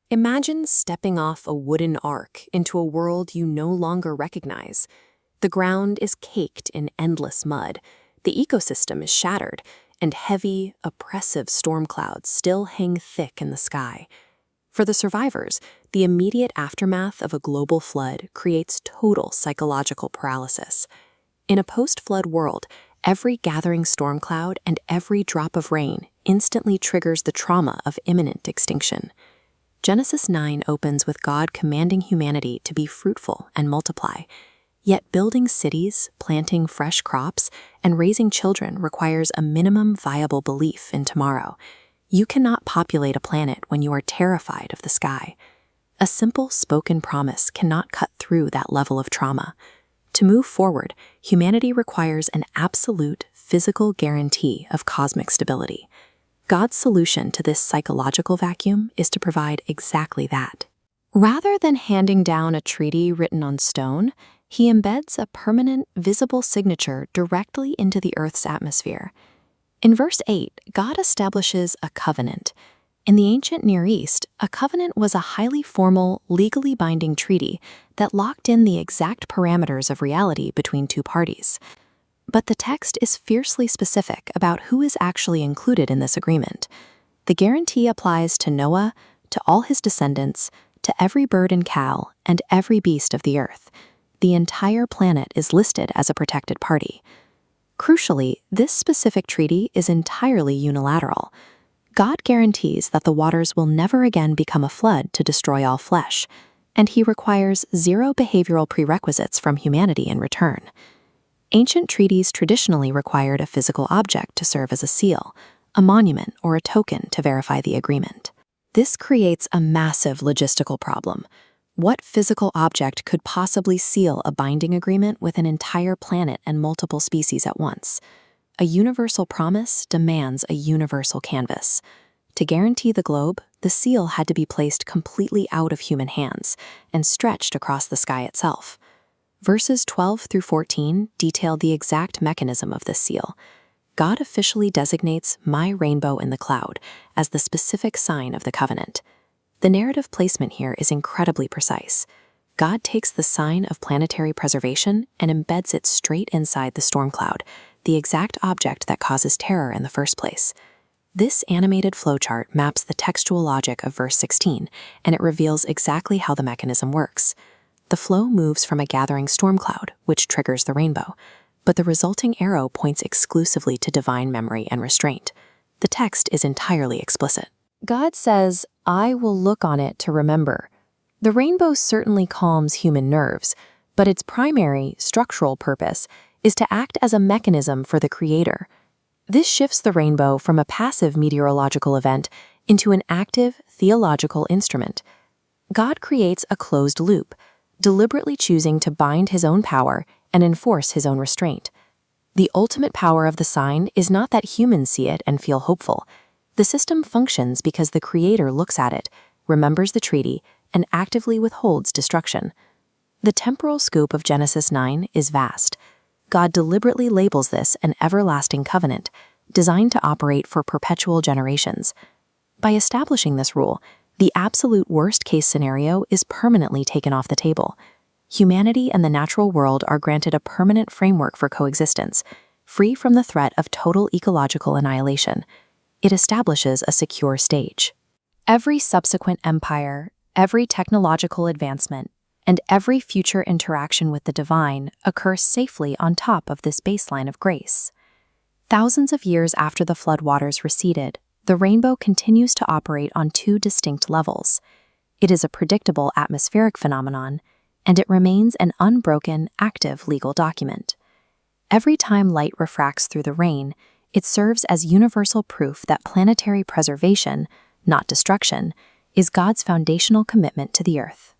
Imagine stepping off a wooden ark into a world you no longer recognize. The ground is caked in endless mud, the ecosystem is shattered, and heavy, oppressive storm clouds still hang thick in the sky. For the survivors, the immediate aftermath of a global flood creates total psychological paralysis. In a post-flood world, every gathering storm cloud and every drop of rain instantly triggers the trauma of imminent extinction. Genesis 9 opens with God commanding humanity to be fruitful and multiply. Yet building cities, planting fresh crops, and raising children requires a minimum viable belief in tomorrow. You cannot populate a planet when you are terrified of the sky. A simple spoken promise cannot cut through that level of trauma. To move forward, humanity requires an absolute physical guarantee of cosmic stability. God's solution to this psychological vacuum is to provide exactly that. Rather than handing down a treaty written on stone, he embeds a permanent, visible signature directly into the Earth's atmosphere. In verse 8, God establishes a covenant. In the ancient Near East, a covenant was a highly formal, legally binding treaty that locked in the exact parameters of reality between two parties. But the text is fiercely specific about who is actually included in this agreement. The guarantee applies to Noah, to all his descendants, to every bird and cow, and every beast of the earth. The entire planet is listed as a protected party. Crucially, this specific treaty is entirely unilateral. God guarantees that the waters will never again become a flood to destroy all flesh, and he requires zero behavioral prerequisites from humanity in return. Ancient treaties traditionally required a physical object to serve as a seal, a monument, or a token to verify the agreement. This creates a massive logistical problem. What physical object could possibly seal a binding agreement with an entire planet and multiple species at once? A universal promise demands a universal canvas. To guarantee the globe, the seal had to be placed completely out of human hands and stretched across the sky itself. Verses 12 through 14 detail the exact mechanism of this seal. God officially designates my rainbow in the cloud as the specific sign of the covenant. The narrative placement here is incredibly precise. God takes the sign of planetary preservation and embeds it straight inside the storm cloud, the exact object that causes terror in the first place. This animated flowchart maps the textual logic of verse 16, and it reveals exactly how the mechanism works. The flow moves from a gathering storm cloud, which triggers the rainbow, but the resulting arrow points exclusively to divine memory and restraint. The text is entirely explicit. God says, "I will look on it to remember." The rainbow certainly calms human nerves, but its primary, structural purpose is to act as a mechanism for the Creator. This shifts the rainbow from a passive meteorological event into an active, theological instrument. God creates a closed loop, deliberately choosing to bind his own power and enforce his own restraint. The ultimate power of the sign is not that humans see it and feel hopeful. The system functions because the Creator looks at it, remembers the treaty, and actively withholds destruction. The temporal scope of Genesis 9 is vast. God deliberately labels this an everlasting covenant, designed to operate for perpetual generations. By establishing this rule, the absolute worst-case scenario is permanently taken off the table. Humanity and the natural world are granted a permanent framework for coexistence, free from the threat of total ecological annihilation. It establishes a secure stage. Every subsequent empire, every technological advancement, and every future interaction with the divine occurs safely on top of this baseline of grace. Thousands of years after the floodwaters receded, the rainbow continues to operate on two distinct levels. It is a predictable atmospheric phenomenon, and it remains an unbroken, active legal document. Every time light refracts through the rain, it serves as universal proof that planetary preservation, not destruction, is God's foundational commitment to the earth.